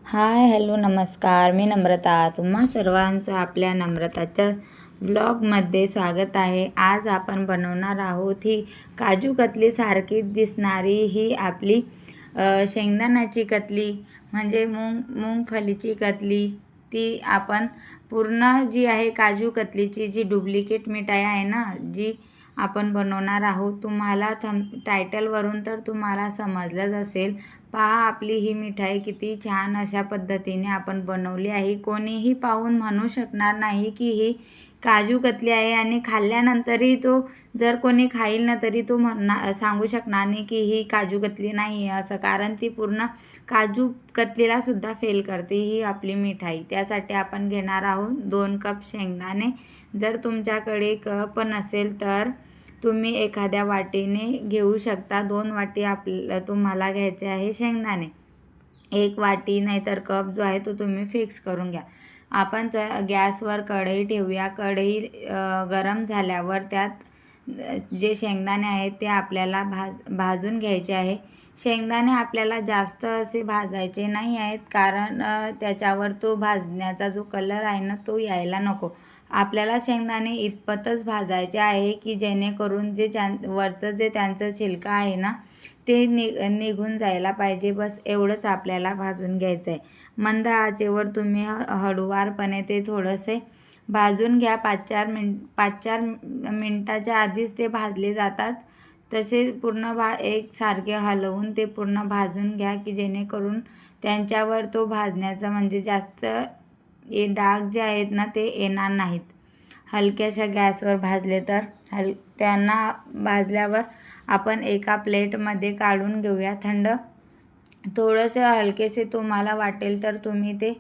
Hi hello नमस्कार, मी नम्रता. तुम्हा सर्वांचं आपल्या नम्रताच्या ब्लॉगमध्ये स्वागत आहे. आज आपण बनवणार आहोत ही काजू कतली सारखी दिसणारी ही आपली शेंगदाण्याची कतली म्हणजे मूंगफलीची कतली. ती आपण पूर्ण जी आहे काजू कतलीची जी डुप्लिकेट मिठाई आहे ना, जी आपण बनवणार आहोत. तुम्हाला टायटलवरून तर तुम्हाला समजलंच असेल. पहा आपली ही मिठाई किती छान अशा पद्धतीने आपण बनवली आहे. कोणीही पाहून म्हणू शकणार नाही की ही काजू कतली आहे आणि खाल्ल्यानंतरही तो जर कोणी खाईल ना तरी तो सांगू शकणार नाही की ही काजू कतली नाही आहे असं, कारण ती पूर्ण काजू कतलीला सुद्धा फेल करते ही आपली मिठाई. त्यासाठी आपण घेणार आहोत 2 कप शेंगदाणे. जर तुमच्याकडे कप नसेल तर तुम्ही एखाद्या वाटीने घेऊ शकता. 2 वाटी तुम्हाला घ्यायचे आहे शेंगदाणे. 1 वाटी नाहीतर कप जो आहे तो तुम्ही फिक्स करून घ्या. आपण गॅसवर कढई ठेवूया. कढई गरम झाल्यावर त्यात जे शेंगदाणे आहेत ते आपल्याला भाजून घ्यायचे आहे. शेंगदाणे आपल्याला जास्त असे भाजायचे नाही आहेत, कारण त्याच्यावर तो भाजण्याचा जो कलर आहे ना तो यायला नको. आपल्याला शेंगदाणे इतपतच भाजायचे आहे की जेणेकरून वरचं जे त्यांचं छिलका आहे ना ते निघून जायला पाहिजे. बस एवढंच आपल्याला भाजून घ्यायचं आहे. मंद आचेवर तुम्ही हळूवारपणे ते थोडेसे भाजून घ्या. 5-4 मिनटाच्या आधीच ते भाजले जातात. तसे पूर्ण एकसारखे हलवून ते पूर्ण भाजून घ्या की जेणेकरून त्यांच्यावर तो भाजण्याचा म्हणजे जास्त डाग जे आहेत ना ते येणार नाहीत. हलक्याशा गॅसवर भाजले तर त्यांना भाजल्यावर आपण एका प्लेटमध्ये काढून घेऊया. थोडेसे हलकेसे तुम्हाला वाटेल तर तुम्ही ते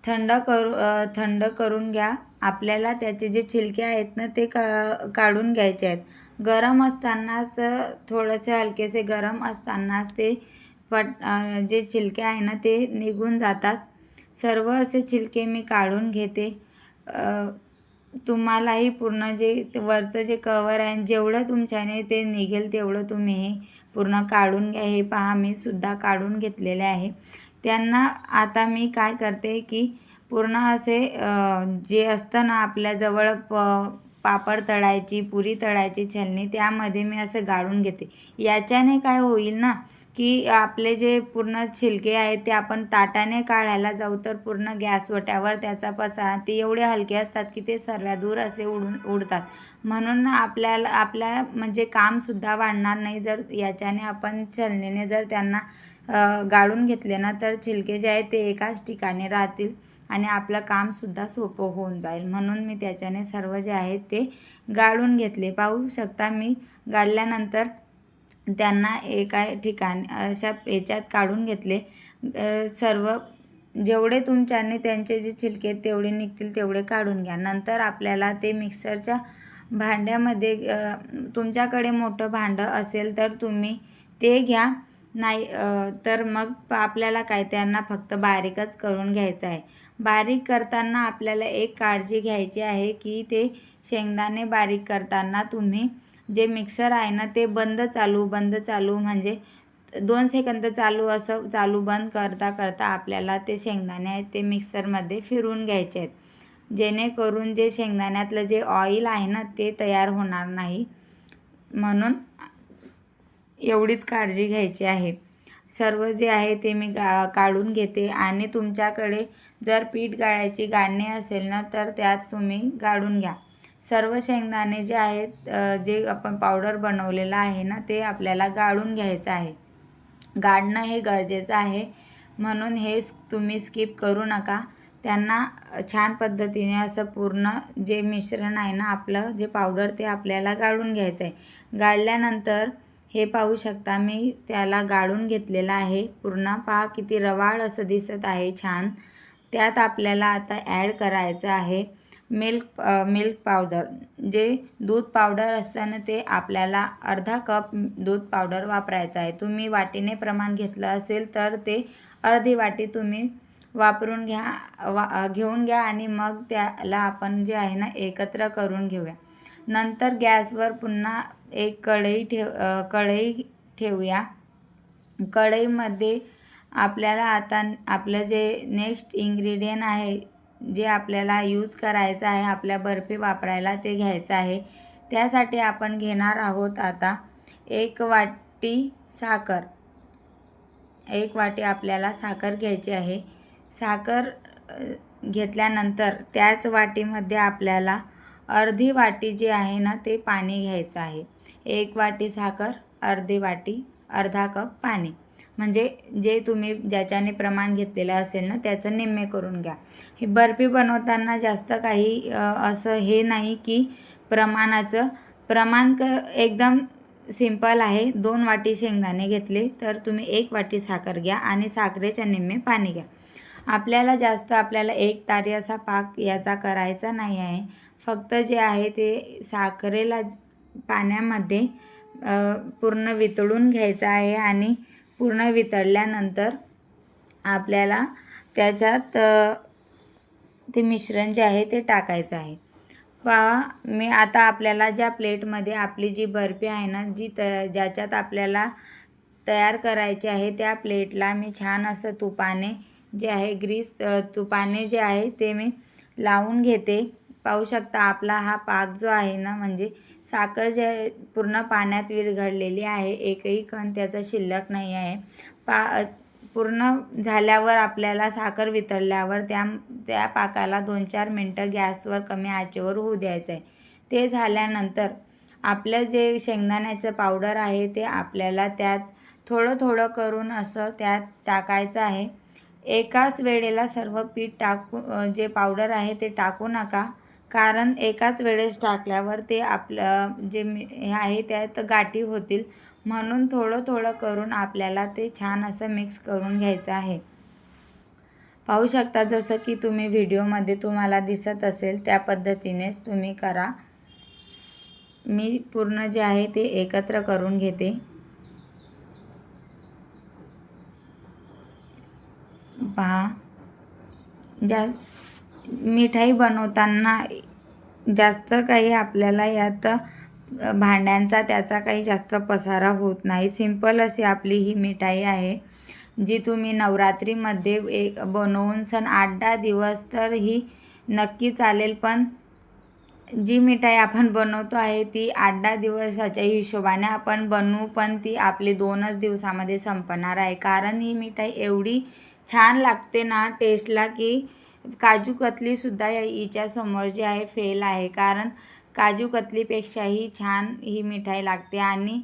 थंड करून घ्या. आपल्याला त्याचे जे छिलके आहेत ना ते काढून घ्यायचे आहेत. गरम असतानाच थोडेसे हलकेसे गरम असतानाच ते जे छिलके आहे ना ते निघून जातात. सर्व असे छिलके मी काढून घेते. तुम्हालाही पूर्ण जे वरचं जे कवर आहे जेवढं तुमच्याने ते निघेल तेवढं तुम्ही हे पूर्ण काढून घ्या. हे पहा मी सुद्धा काढून घेतलेले आहे. त्यांना आता मी काय करते की पूर्ण असे जे असतं ना आपल्याजवळ पापड तळायची पुरी तळायची छलनी, त्यामध्ये मी असं गाळून घेते. याच्याने काय होईल ना की आपले जे पूर्ण छिलके आहेत ते आपण ताटाने काढायला जाऊ तर पूर्ण गॅसवट्यावर त्याचा पसारा ते एवढे हलके असतात की ते सर्वादूर असे उडतात. म्हणून आपल्या म्हणजे कामसुद्धा वाढणार नाही. जर याच्याने आपण छलनीने जर त्यांना गाळून घेतले ना तर छिलके जे आहेत ते एकाच ठिकाणी राहतील आणि आपलं कामसुद्धा सोपं होऊन जाईल. म्हणून मी त्याच्याने सर्व जे आहेत ते गाळून घेतले. पाहू शकता मी गाळल्यानंतर त्यांना एका ठिकाणी अशा याच्यात काढून घेतले. सर्व जेवढे तुमच्याने त्यांचे जे छिलके तेवढे निघतील तेवढे काढून घ्या. नंतर आपल्याला ते मिक्सरच्या भांड्यामध्ये तुमच्याकडे मोठं भांडं असेल तर तुम्ही ते घ्या. नाही तर मग आपल्याला काय त्यांना फक्त बारीकच करून घ्यायचं आहे. बारीक करताना आपल्याला एक काळजी घ्यायची आहे की ते शेंगदाणे बारीक करताना तुम्ही जे मिक्सर आहे ना ते बंद चालू म्हणजे 2 सेकंद चालू असं चालू बंद करता करता आपल्याला ते शेंगदाणे आहेत ते मिक्सरमध्ये फिरवून घ्यायचे आहेत. जेणेकरून जे शेंगदाण्यातलं जे ऑइल आहे ना ते तयार होणार नाही. म्हणून एवढीच काळजी घ्यायची आहे. सर्व जे आहे ते मी काढून घेते आणि तुमच्याकडे जर पीठ गाळायची गाळणी असेल ना तर त्यात तुम्ही गाळून घ्या. सर्व शेंगदाणे जे आहेत जे आपण पावडर बनवलेलं आहे ना ते आपल्याला गाळून घ्यायचं आहे. गाळणं हे गरजेचं आहे, म्हणून हे तुम्ही स्किप करू नका. त्यांना छान पद्धतीने असं पूर्ण जे मिश्रण आहे ना आपलं जे पावडर ते आपल्याला गाळून घ्यायचं आहे. गाळल्यानंतर हे पाहू शकता मी त्याला गाळून घेतलेलं आहे पूर्ण. पहा किती रवाळ असं दिसत आहे छान. त्यात आपल्याला आता ॲड करायचं आहे मिल्क पावडर. जे दूध पावडर असतं ना ते आपल्याला अर्धा कप दूध पावडर वापरायचं आहे. तुम्ही वाटीने प्रमाण घेतलं असेल तर ते अर्धी वाटी तुम्ही वापरून घेऊन घ्या आणि मग त्याला आपण जे आहे ना एकत्र करून घेऊया. नंतर गॅसवर पुन्हा एक कढई ठेवूया. कढईमध्ये आपल्याला आता आपलं जे नेक्स्ट इन्ग्रेडियंट आहे, जे आपल्याला यूज करायचं आहे आपल्या बर्फी वापरायला, ते घ्यायचं आहे. त्यासाठी आपण घेणार आहोत आता 1 वाटी साखर. 1 वाटी आपल्याला साखर घ्यायची आहे. साखर घेतल्यानंतर त्याच वाटीमध्ये आपल्याला अर्धी वाटी जे आहे ना ते पाणी घ्यायचं आहे. 1 वाटी साखर, अर्धी वाटी, अर्धा कप पाणी. म्हणजे जे तुम्ही ज्याच्याने प्रमाण घेतलेलं असेल ना त्याचं निम्मे करून घ्या. ही बर्फी बनवताना जास्त काही असं हे नाही की प्रमाणाचं प्रमाण एकदम सिंपल आहे. 2 वाटी शेंगदाणे घेतले तर तुम्ही 1 वाटी साखर घ्या आणि साखरेच्या निम्मे पाणी घ्या. आपल्याला 1 तारी असा पाक याचा करायचा नाही आहे. फक्त जे आहे ते साखरेला पाण्यामध्ये पूर्ण वितळून घ्यायचं आहे आणि पूर्ण वितळल्यानंतर आपल्याला त्याच्यात ते मिश्रण जे आहे ते टाकायचं आहे. पहा, मी आता आपल्याला ज्या प्लेटमध्ये आपली जी बर्फी आहे ना, ज्याच्यात आपल्याला तयार करायची आहे, त्या प्लेटला मी छान असं तुपाने जे आहे तुपाने जे आहे ते मी लावून घेते. पाहू शकता आपला हा पाक जो आहे ना, म्हणजे साखर जे आहे पूर्ण पाण्यात विरघळलेली आहे. एकही कण त्याचा शिल्लक नाही आहे. पूर्ण झाल्यावर आपल्याला साखर वितळल्यावर त्या पाकाला 2-4 मिनटं गॅसवर कमी आचेवर होऊ द्यायचं आहे. ते झाल्यानंतर आपलं जे शेंगदाण्याचं पावडर आहे ते आपल्याला त्यात थोडं थोडं करून असं त्यात टाकायचं आहे. एकाच वेळेला सर्व पीठ जे पावडर आहे ते टाकू नका, कारण एकाच वेळेस टाकल्यावर ते आपलं जे हे आहे त्यात गाठी होतील. म्हणून थोडं थोडं करून आपल्याला ते छान असं मिक्स करून घ्यायचं आहे. पाहू शकता जसं की तुम्ही व्हिडिओमध्ये तुम्हाला दिसत असेल त्या पद्धतीनेच तुम्ही करा. मी पूर्ण जे आहे ते एकत्र करून घेते. पहा, मिठाई बनवताना जास्त काही आपल्याला यात भांड्यांचा त्याचा काही जास्त पसारा होत नाही. सिंपल अशी आपली ही मिठाई आहे, जी तुम्ही नवरात्रीमध्ये बनवून सण 8-10 दिवस तर ही नक्की चालेल. पण जी मिठाई आपण बनवतो आहे ती 8-10 दिवसाच्या हिशोबाने आपण बनवू, पण ती आपली 2च दिवसामध्ये संपणार आहे. कारण ही मिठाई एवढी छान लागते ना टेस्टला, की काजू कतलीसुद्धा हिच्यासमोर जे आहे फेल आहे. कारण काजू कतलीपेक्षाही छान ही मिठाई लागते. आणि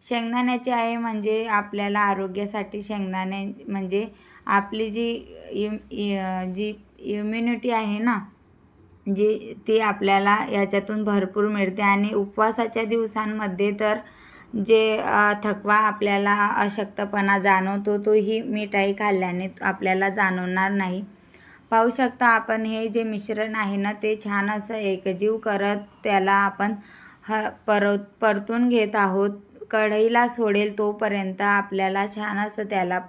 शेंगदाण्याची आहे म्हणजे आपल्याला आरोग्यासाठी शेंगदाणे म्हणजे आपली जी इम्युनिटी आहे ना, ती आपल्याला याच्यातून भरपूर मिळते. आणि उपवासाच्या दिवसांमध्ये तर जे थकवा आपल्याला अशक्तपणा जाणवतो तो ही मिठाई खाल्ल्याने आपल्याला जाणवणार नाही. पाहू शकता आपण हे जे मिश्रण आहे ना ते छान असं एकजीव करत त्याला आपण परतून घेत आहोत. कढईला सोडेल तोपर्यंत आपल्याला छान असं त्याला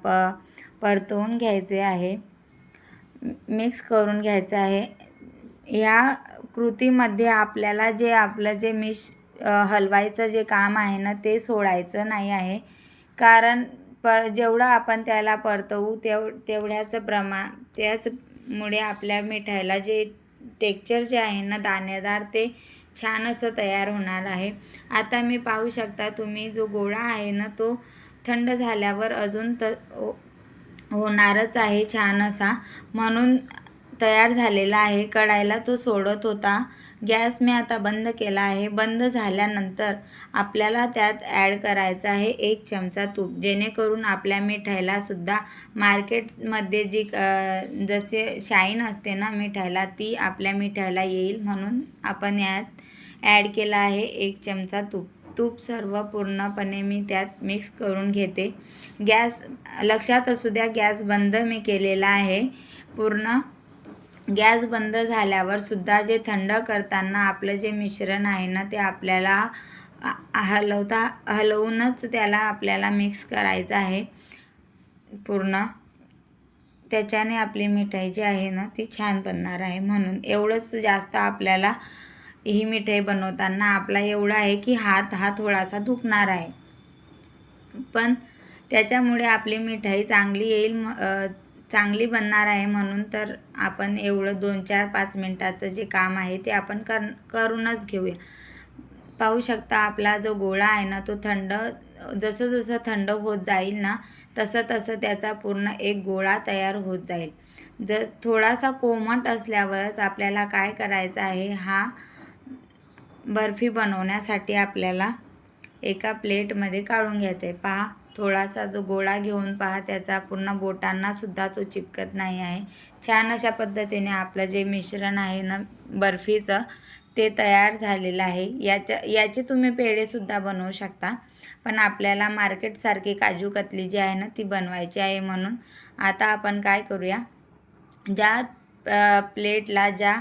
परतवून घ्यायचे आहे, मिक्स करून घ्यायचं आहे. या कृतीमध्ये आपल्याला आपलं जे हलवायचं जे काम आहे ना ते सोडायचं नाही आहे. कारण जेवढं आपण त्याला परतवू त्याचमुळे आपल्या मिठाईला जे टेक्स्चर जे आहे ना दाणेदार ते छान असं तयार होणार आहे. आता मी पाहू शकता तुम्ही जो गोळा आहे ना तो थंड झाल्यावर अजून होणारच आहे छान असा, म्हणून तयार झालेला आहे. कढाईला तो सोडत होता. गॅस मी आता बंद केला आहे. बंद झाल्यानंतर आपल्याला त्यात ॲड करायचं आहे 1 चमचा तूप, जेणेकरून आपल्या मिठाईला सुद्धा मार्केटमध्ये जसे शाईन असते ना मिठाईला ती आपल्या मिठाईला येईल. म्हणून आपण यात ॲड केला आहे 1 चमचा तूप सर्व पूर्णपणे मी त्यात मिक्स करून घेते. गॅस लक्षात असू द्या, गॅस बंद मी केलेला आहे. पूर्ण गॅस बंद झाल्यावर सुद्धा जे थंड करताना आपलं जे मिश्रण आहे ना ते आपल्याला हलवूनच त्याला आपल्याला मिक्स करायचं आहे पूर्ण. त्याच्याने आपली मिठाई जी आहे ना ती छान बनणार आहे. म्हणून एवढंच जास्त आपल्याला ही मिठाई बनवताना आपला एवढा आहे की हात थोडासा दुखणार आहे. पण त्याच्यामुळे आपली मिठाई चांगली येईल, चांगली बनणार आहे. म्हणून तर आपण एवढं 2-4-5 मिनटाचं जे काम आहे ते आपण करूनच घेऊया. पाहू शकता आपला जो गोळा आहे ना तो जसं जसं थंड होत जाईल ना तसं तसं त्याचा पूर्ण एक गोळा तयार होत जाईल. जर थोडासा कोमट असल्यावरच आपल्याला काय करायचं आहे, हा बर्फी बनवण्यासाठी आपल्याला एका प्लेटमध्ये काढून घ्यायचं आहे. पहा, थोडासा जो गोळा घेऊन पहा त्याचा पूर्ण बोटांना सुद्धा तो चिपकत नाही आहे. छान अशा पद्धतीने आपलं जे मिश्रण आहे ना बर्फीचं ते तयार झालेलं आहे. याचे तुम्ही पेढेसुद्धा बनवू शकता, पण आपल्याला मार्केटसारखी काजू कतली जी आहे ना ती बनवायची आहे. म्हणून आता आपण काय करूया, ज्या प्लेटला, ज्या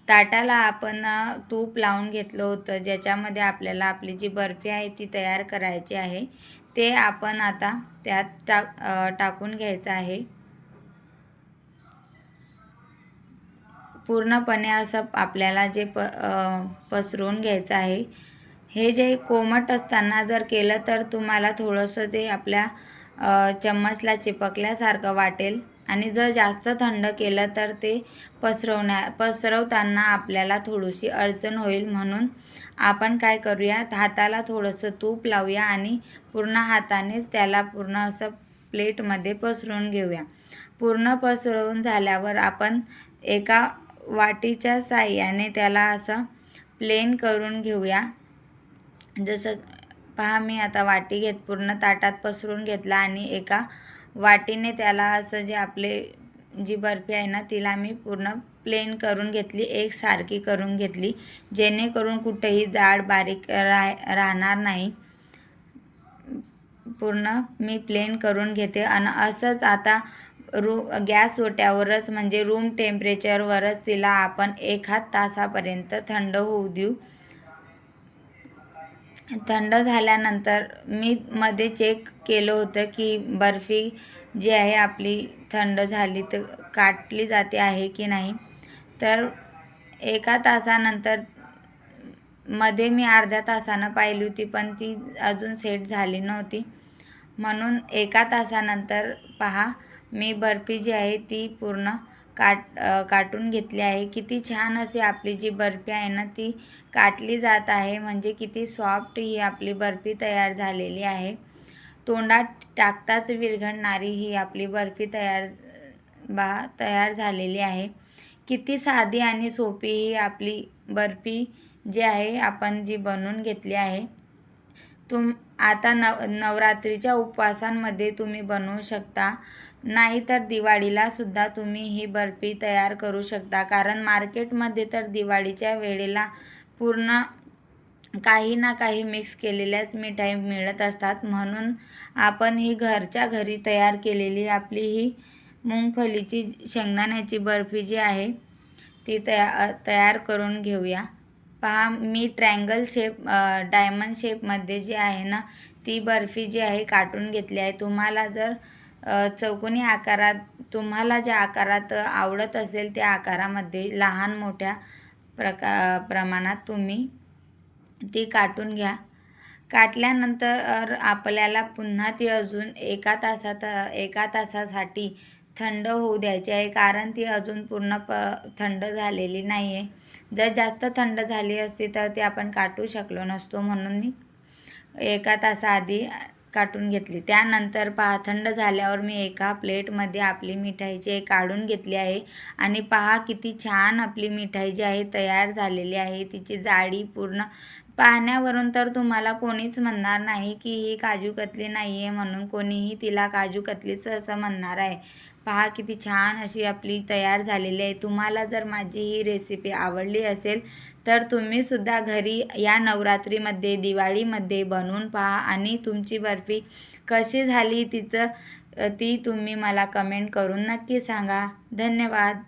ताटाला आपण तूप लावून घेतलं होतं, ज्याच्यामध्ये आपल्याला आपली जी बर्फी आहे ती तयार करायची आहे, ते आपण आता त्यात टाकून घ्यायचं आहे. पूर्णपणे असं आपल्याला जे पसरवून घ्यायचं आहे. हे जे कोमट असताना जर केलं तर तुम्हाला थोडंसं ते आपल्या चम्मचला चिपकल्यासारखं वाटेल, आणि जर जास्त थंड केलं तर ते पसरवताना आपल्याला थोडीशी अडचण होईल. म्हणून आपण काय करूया, हाताला थोडंसं तूप लावूया आणि पूर्ण हातानेच त्याला पूर्ण असं प्लेटमध्ये पसरवून घेऊया. पूर्ण पसरवून झाल्यावर आपण एका वाटीच्या साहाय्याने त्याला असं प्लेन करून घेऊया. जसं पहा, मी आता वाटी पूर्ण ताटात पसरून घेतला आणि एका वाटीने त्याला असं जी बर्फी आहे ना तिला मी पूर्ण प्लेन करून घेतली, एकसारखी करून घेतली, जेणेकरून कुठेही जाड बारीक राहणार नाही. पूर्ण मी प्लेन करून घेते आणि असंच आता गॅस ओट्यावरच म्हणजे रूम टेम्परेचरवरच तिला आपण 1 तासापर्यंत थंड होऊ देऊ. थंड झाल्यानंतर मी मध्ये चेक केलं होतं की बर्फी जी आहे आपली थंड झाली तर काटली जाते आहे की नाही. तर 1 तासानंतर मध्ये मी अर्ध्या तासानं पाहिली होती, पण ती अजून सेट झाली नव्हती. म्हणून 1 तासानंतर पहा, मी बर्फी जी आहे ती पूर्ण काटून घेतली आहे. किती छान अशी आपली जी बर्फी आहे ना ती काटली जात आहे, म्हणजे किती सॉफ्ट ही आपली बर्फी तयार झालेली आहे. तोंडात टाकताच विरघळणारी ही आपली बर्फी तयार झालेली आहे. किती साधी आणि सोपी ही आपली बर्फी जी आहे आपण जी बनवून घेतली आहे. आता नवरात्रीच्या उपवासांमध्ये तुम्ही बनवू शकता, नाहीतर दिवाळीला सुद्धा तुम्ही ही बर्फी तयार करू शकता. कारण मार्केटमध्ये तर दिवाळीच्या वेळेला पूर्ण काही ना काही मिक्स केलेल्याच मिठाई मिळत असतात. म्हणून आपण ही घरच्या घरी तयार केलेली आपली ही मुंगफलीची शेंगदाण्याची बर्फी जी आहे ती तयार करून घेऊया. पहा, मी डायमंड शेपमध्ये जी आहे ना ती बर्फी जी आहे काटून घेतली आहे. तुम्हाला जर चौकोनी आकारात, तुम्हाला ज्या आकारात आवडत असेल त्या आकारामध्ये लहान मोठ्या प्रमाणात तुम्ही ती काटून घ्या. काटल्यानंतर आपल्याला पुन्हा ती अजून 1 तासासाठी थंड होऊ द्यायची आहे, कारण ती अजून पूर्ण थंड झालेली नाही आहे. जर जास्त थंड झाली असती तर ती आपण काटू शकलो नसतो. म्हणून मी 1 तासाआधी काटून घेतली. त्यानंतर पहा, थंड झाल्यावर मी एका प्लेटमध्ये आपली मिठाई काढून घेतली आहे. आणि पहा किती छान आपली मिठाई जी आहे तयार झालेली आहे. तिची जाडी पूर्ण पाहण्यावरून तर तुम्हाला कोणीच म्हणणार नाही की ही काजू कतली नाही आहे, म्हणून कोणीही तिला काजू कतलीचं असं म्हणणार आहे. पहा किती छान अशी आपली तयार झालेली आहे. तुम्हाला जर माझी ही रेसिपी आवडली असेल तर तुम्हीसुद्धा घरी या नवरात्रीमध्ये, दिवाळीमध्ये बनवून पहा आणि तुमची बर्फी कशी झाली ती तुम्ही मला कमेंट करून नक्की सांगा. धन्यवाद.